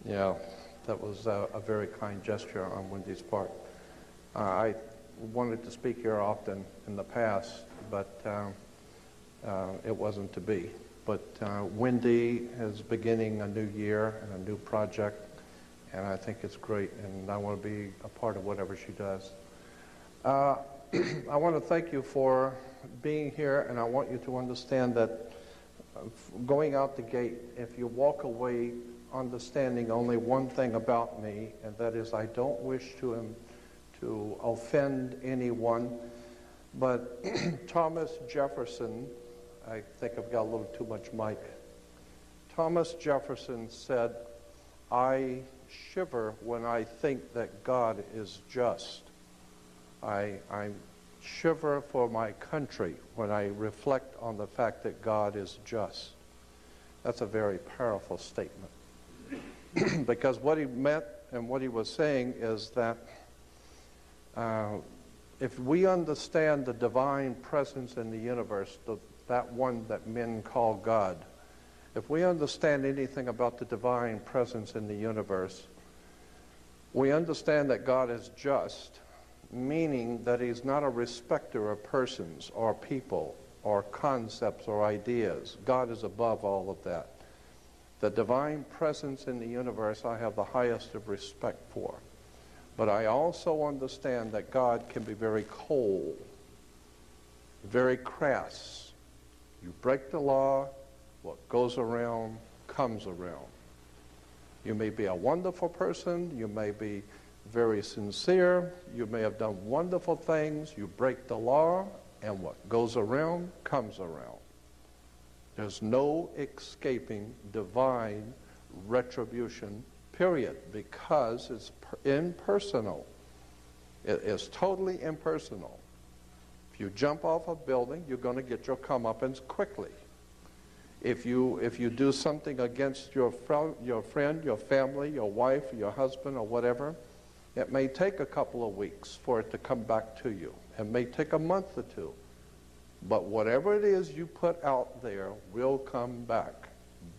Yeah, that was a very kind gesture on Wendy's part. I wanted to speak here often in the past, but it wasn't to be. But Wendy is beginning a new year and a new project, and I think it's great, and I want to be a part of whatever she does. I want to thank you for being here, and I want you to understand that going out the gate, if you walk away understanding only one thing about me, and that is I don't wish to offend anyone, but Thomas Jefferson, I think I've got a little too much mic. Thomas Jefferson said, "I shiver when I think that God is just. I shiver for my country when I reflect on the fact that God is just." That's a very powerful statement. Because what he meant and what he was saying is that if we understand the divine presence in the universe, that one that men call God, if we understand anything about the divine presence in the universe, we understand that God is just, meaning that he's not a respecter of persons or people or concepts or ideas. God is above all of that. The divine presence in the universe I have the highest of respect for. But I also understand that God can be very cold, very crass. You break the law, what goes around comes around. You may be a wonderful person, you may be very sincere, you may have done wonderful things, you break the law, and what goes around comes around. There's no escaping divine retribution, period, because it's impersonal. It is totally impersonal. If you jump off a building, you're going to get your comeuppance quickly. If you do something against your friend, your family, your wife, your husband, or whatever, it may take a couple of weeks for it to come back to you. It may take a month or two. But whatever it is you put out there will come back.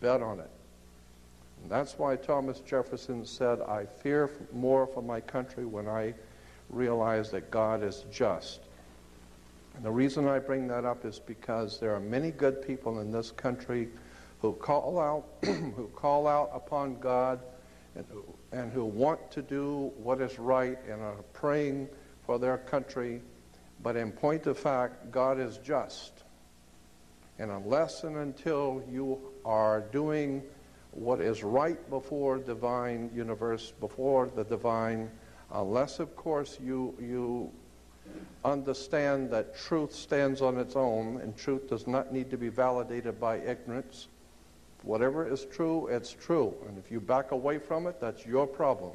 Bet on it. And that's why Thomas Jefferson said, "I fear more for my country when I realize that God is just." And the reason I bring that up is because there are many good people in this country who call out upon God and who want to do what is right and are praying for their country. But in point of fact, God is just. And unless and until you are doing what is right before divine universe, before the divine, unless, of course, you understand that truth stands on its own and truth does not need to be validated by ignorance. Whatever is true, it's true. And if you back away from it, that's your problem.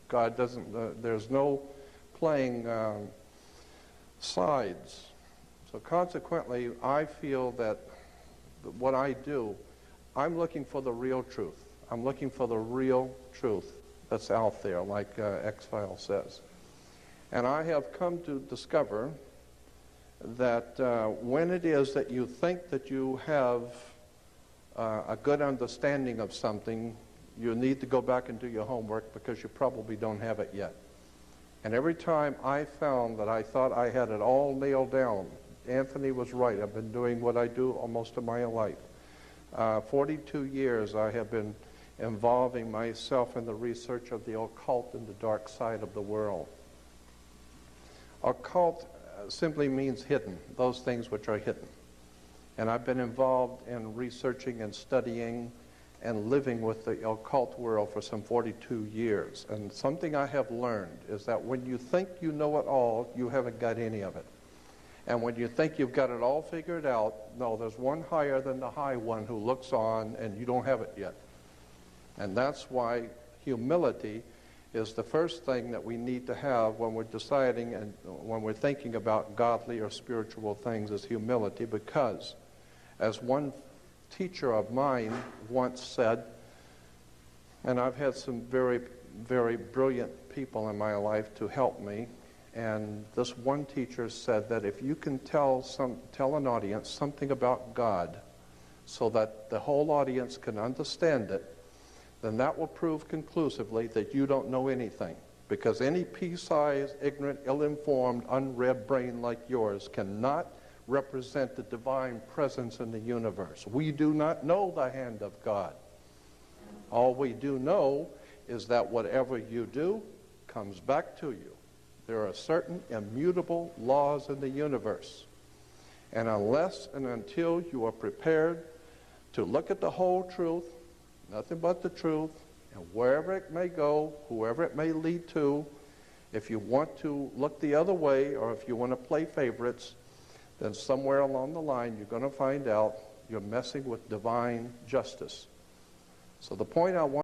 God doesn't, there's no playing sides. So consequently, I feel that what I do, I'm looking for the real truth. I'm looking for the real truth that's out there, like X-Files says. And I have come to discover that when it is that you think that you have a good understanding of something, you need to go back and do your homework because you probably don't have it yet. And every time I found that I thought I had it all nailed down, Anthony was right. I've been doing what I do almost of my life. 42 years I have been involving myself in the research of the occult and the dark side of the world. Occult simply means hidden, those things which are hidden. And I've been involved in researching and studying and living with the occult world for some 42 years. And something I have learned is that when you think you know it all, you haven't got any of it. And when you think you've got it all figured out, no, there's one higher than the high one who looks on and you don't have it yet. And that's why humility is the first thing that we need to have when we're deciding and when we're thinking about godly or spiritual things, is humility, because as one teacher of mine once said, and I've had some very, very brilliant people in my life to help me, and this one teacher said that if you can tell an audience something about God so that the whole audience can understand it, then that will prove conclusively that you don't know anything. Because any pea-sized, ignorant, ill-informed, unread brain like yours cannot represent the divine presence in the universe. We do not know the hand of God. All we do know is that whatever you do comes back to you. There are certain immutable laws in the universe. And unless and until you are prepared to look at the whole truth, nothing but the truth, and wherever it may go, whoever it may lead to, if you want to look the other way or if you want to play favorites, then somewhere along the line you're going to find out you're messing with divine justice. So the point I want